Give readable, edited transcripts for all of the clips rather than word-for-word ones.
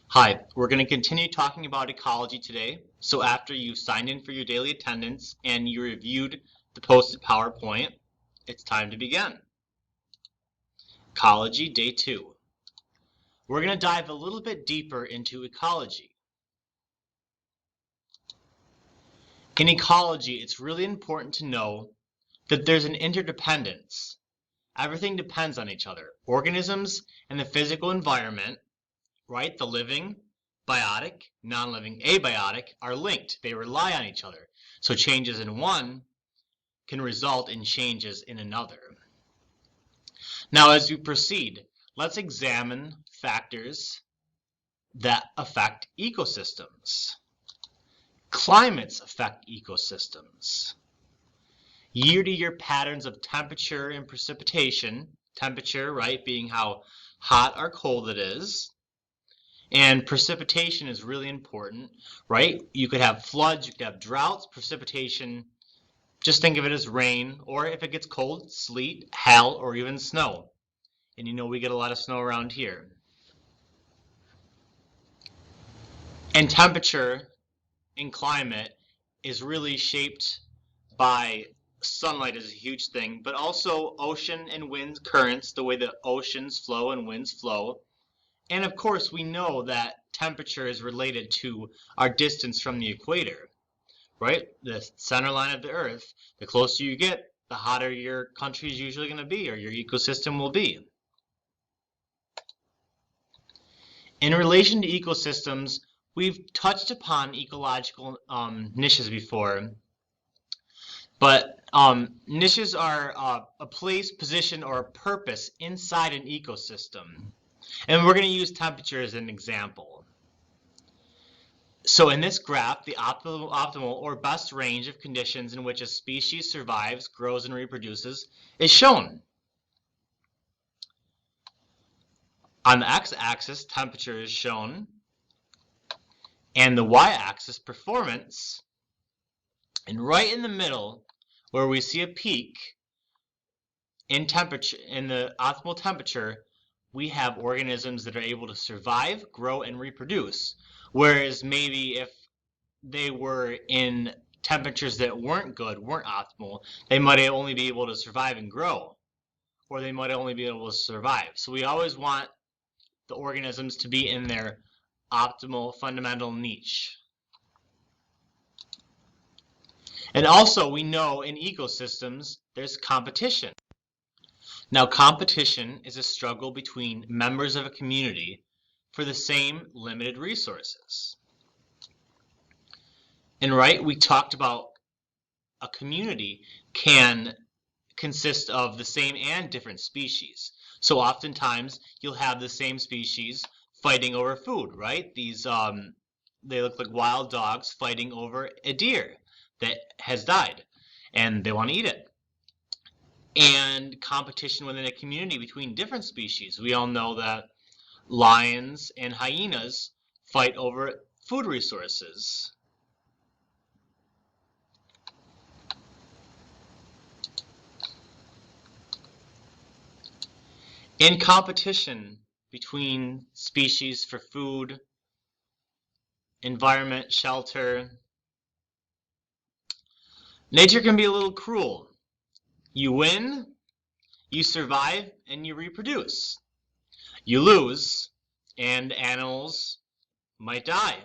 Hi, we're going to continue talking about ecology today. So after you've signed in for your daily attendance and you reviewed the posted PowerPoint, it's time to begin. Ecology Day 2. We're going to dive a little bit deeper into ecology. In ecology, it's really important to know that there's an interdependence. Everything depends on each other. Organisms and the physical environment, right? The living, biotic, non-living, abiotic are linked. They rely on each other. So changes in one can result in changes in another. Now, as we proceed, let's examine factors that affect ecosystems. Climates affect ecosystems. Year-to-year patterns of temperature and precipitation, temperature, right, being how hot or cold it is, and precipitation is really important, right? You could have floods, you could have droughts, precipitation, just think of it as rain, or if it gets cold, sleet, hail, or even snow. And you know we get a lot of snow around here. And temperature and climate is really shaped by sunlight is a huge thing, but also ocean and wind currents, the way the oceans flow and winds flow. And of course, we know that temperature is related to our distance from the equator, right? The center line of the Earth, the closer you get, the hotter your country is usually going to be, or your ecosystem will be. In relation to ecosystems, we've touched upon ecological niches before, but niches are a place, position, or a purpose inside an ecosystem. And we're going to use temperature as an example. So in this graph, the optimal or best range of conditions in which a species survives, grows, and reproduces is shown. On the x-axis, temperature is shown, and the y-axis, performance. And right in the middle, where we see a peak in temperature, in the optimal temperature, we have organisms that are able to survive, grow, and reproduce. Whereas maybe if they were in temperatures that weren't good, weren't optimal, they might only be able to survive and grow, or they might only be able to survive. So we always want the organisms to be in their optimal fundamental niche. And also, we know in ecosystems, there's competition. Now, competition is a struggle between members of a community for the same limited resources. And right, we talked about a community can consist of the same and different species. So oftentimes, you'll have the same species fighting over food, right? These they look like wild dogs fighting over a deer that has died, and they want to eat it. And competition within a community between different species. We all know that lions and hyenas fight over food resources. In competition between species for food, environment, shelter, nature can be a little cruel. You win, you survive, and you reproduce. You lose, and animals might die.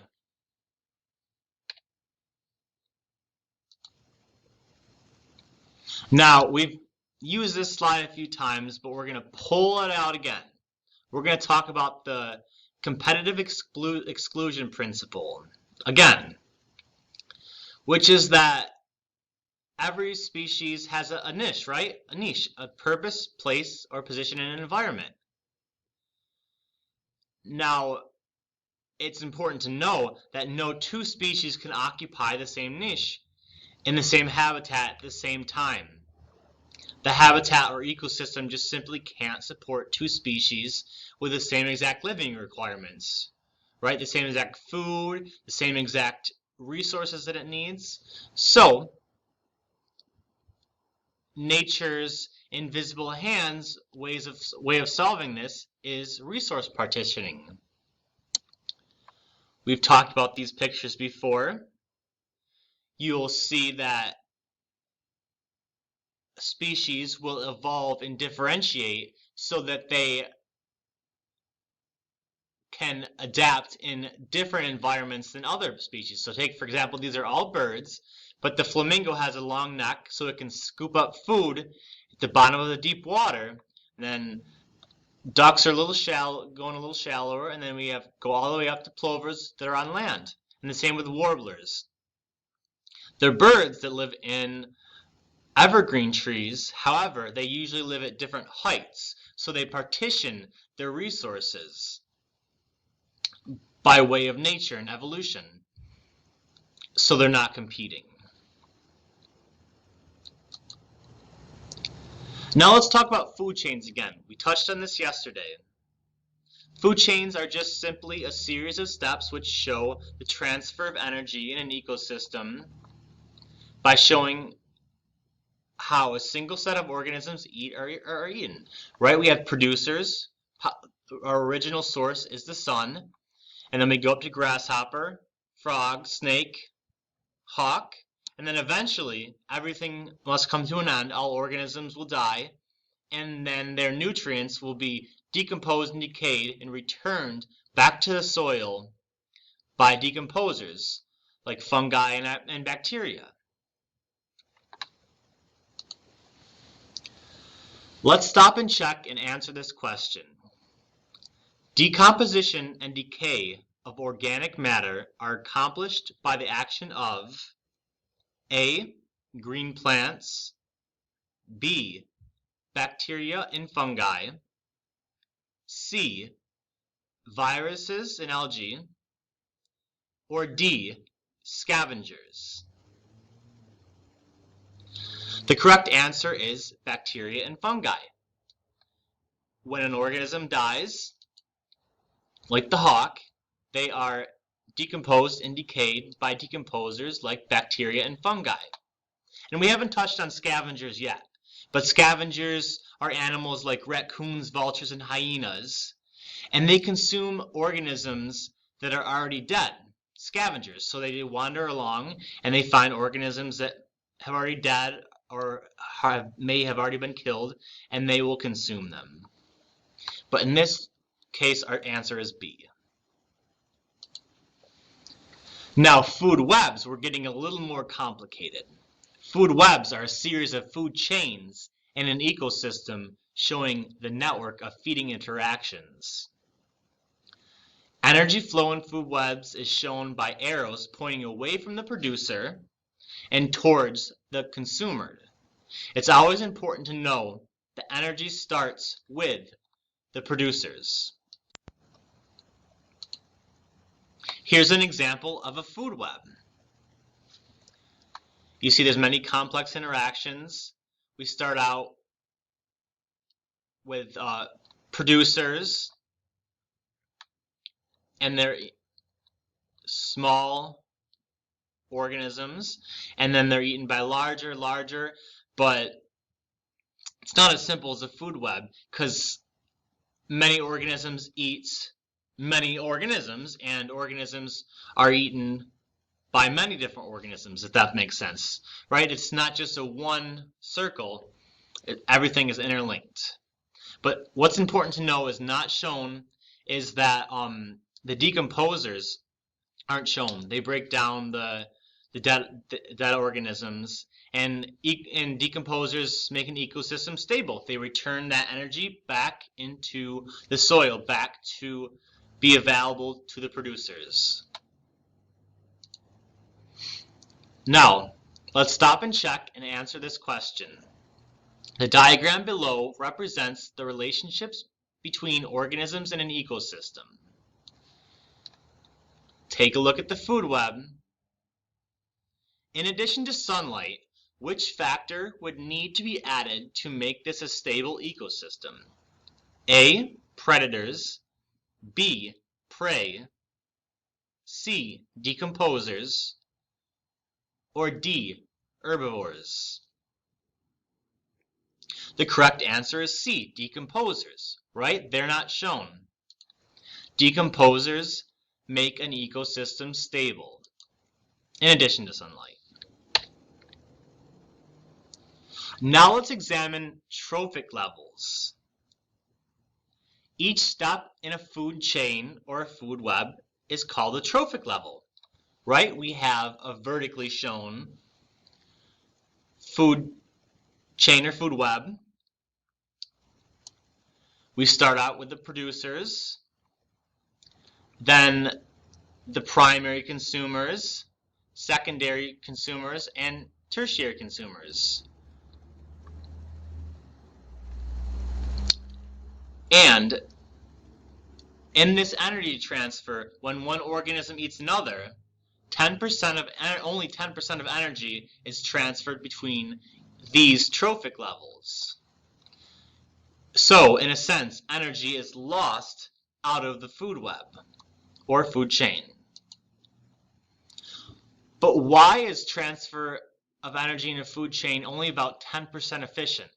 Now, we've used this slide a few times, but we're going to pull it out again. We're going to talk about the competitive exclusion principle again, which is that every species has a niche, right? A niche, a purpose, place, or position in an environment. Now, it's important to know that no two species can occupy the same niche in the same habitat at the same time. The habitat or ecosystem just simply can't support two species with the same exact living requirements, right? The same exact food, the same exact resources that it needs. So, nature's invisible hands way of solving this is resource partitioning. We've talked about these pictures before. You'll see that species will evolve and differentiate so that they can adapt in different environments than other species. So take, for example, these are all birds, but the flamingo has a long neck so it can scoop up food at the bottom of the deep water. And then ducks are a little shallow, going a little shallower, and then we go all the way up to plovers that are on land. And the same with warblers. They're birds that live in evergreen trees. However, they usually live at different heights, so they partition their resources by way of nature and evolution, so they're not competing. Now let's talk about food chains again. We touched on this yesterday. Food chains are just simply a series of steps which show the transfer of energy in an ecosystem by showing how a single set of organisms eat or are eaten. Right? We have producers. Our original source is the sun. And then we go up to grasshopper, frog, snake, hawk. And then eventually everything must come to an end. All organisms will die. And then their nutrients will be decomposed and decayed and returned back to the soil by decomposers like fungi and bacteria. Let's stop and check and answer this question. Decomposition and decay of organic matter are accomplished by the action of A. Green plants, B. Bacteria and fungi, C. Viruses and algae, or D. Scavengers. The correct answer is bacteria and fungi. When an organism dies, like the hawk, they are decomposed and decayed by decomposers like bacteria and fungi. And we haven't touched on scavengers yet, but scavengers are animals like raccoons, vultures, and hyenas, and they consume organisms that are already dead, scavengers. So they wander along and they find organisms that have already died or may have already been killed, and they will consume them. But in this case, our answer is B. Now, food webs, we're getting a little more complicated. Food webs are a series of food chains in an ecosystem showing the network of feeding interactions. Energy flow in food webs is shown by arrows pointing away from the producer and towards the consumer. It's always important to know that energy starts with the producers. Here's an example of a food web. You see there's many complex interactions. We start out with producers, and they're small organisms, and then they're eaten by larger, but it's not as simple as a food web because many organisms eat many organisms, and organisms are eaten by many different organisms, if that makes sense, right? It's not just a one circle. Everything is interlinked. But what's important to know is not shown is that the decomposers aren't shown. They break down the dead organisms, and decomposers make an ecosystem stable. They return that energy back into the soil, back to be available to the producers. Now, let's stop and check and answer this question. The diagram below represents the relationships between organisms in an ecosystem. Take a look at the food web. In addition to sunlight, which factor would need to be added to make this a stable ecosystem? A. Predators, B. Prey, C. Decomposers, or D. Herbivores? The correct answer is C. Decomposers, right? They're not shown. Decomposers make an ecosystem stable, in addition to sunlight. Now let's examine trophic levels. Each step in a food chain or a food web is called a trophic level, right? We have a vertically shown food chain or food web. We start out with the producers, then the primary consumers, secondary consumers, and tertiary consumers. And in this energy transfer, when one organism eats another, only 10% of energy is transferred between these trophic levels. So, in a sense, energy is lost out of the food web or food chain. But why is transfer of energy in a food chain only about 10% efficient?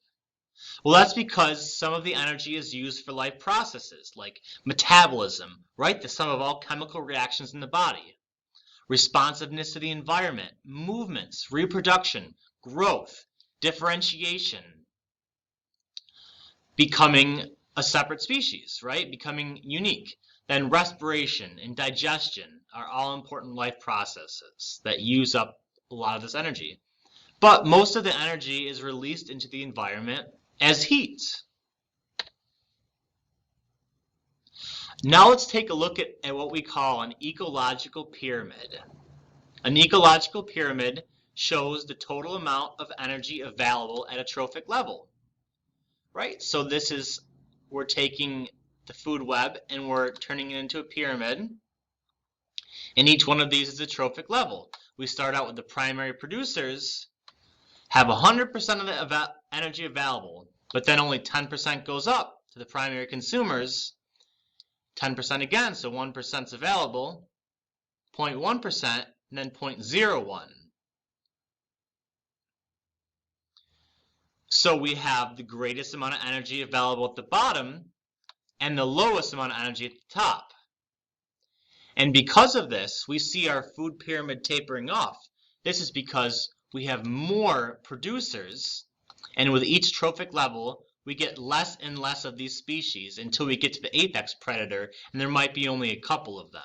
Well, that's because some of the energy is used for life processes like metabolism, right? The sum of all chemical reactions in the body. Responsiveness to the environment, movements, reproduction, growth, differentiation, becoming a separate species, right? Becoming unique. Then respiration and digestion are all important life processes that use up a lot of this energy. But most of the energy is released into the environment as heat. Now let's take a look at what we call an ecological pyramid. An ecological pyramid shows the total amount of energy available at a trophic level, right? So we're taking the food web and we're turning it into a pyramid, and each one of these is a trophic level. We start out with the primary producers, have 100% of the energy available, but then only 10% goes up to the primary consumers, 10% again, so 1% is available, 0.1%, and then 0.01. So we have the greatest amount of energy available at the bottom and the lowest amount of energy at the top. And because of this, we see our food pyramid tapering off. This is because we have more producers, and with each trophic level, we get less and less of these species until we get to the apex predator, and there might be only a couple of them.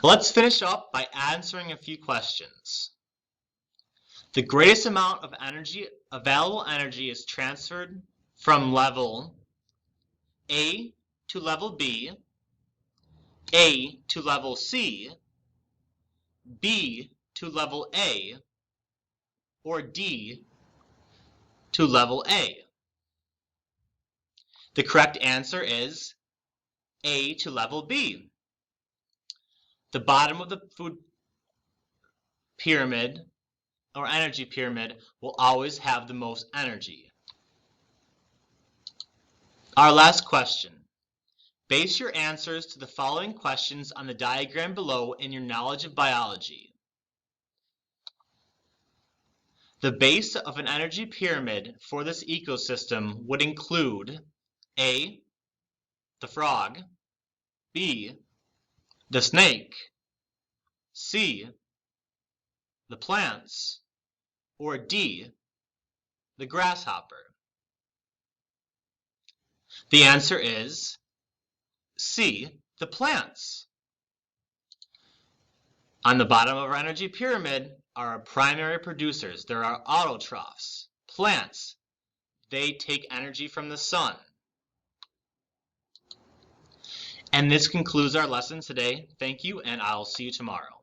Let's finish up by answering a few questions. The greatest amount of available energy is transferred from level A to level B, A to level C, B to level A, or D to level A. The correct answer is A to level B. The bottom of the food pyramid or energy pyramid will always have the most energy. Our last question. Base your answers to the following questions on the diagram below in your knowledge of biology. The base of an energy pyramid for this ecosystem would include A, the frog, B, the snake, C, the plants, or D, the grasshopper. The answer is C, the plants. On the bottom of our energy pyramid are our primary producers. There are autotrophs, plants. They take energy from the sun. And this concludes our lesson today. Thank you, and I'll see you tomorrow.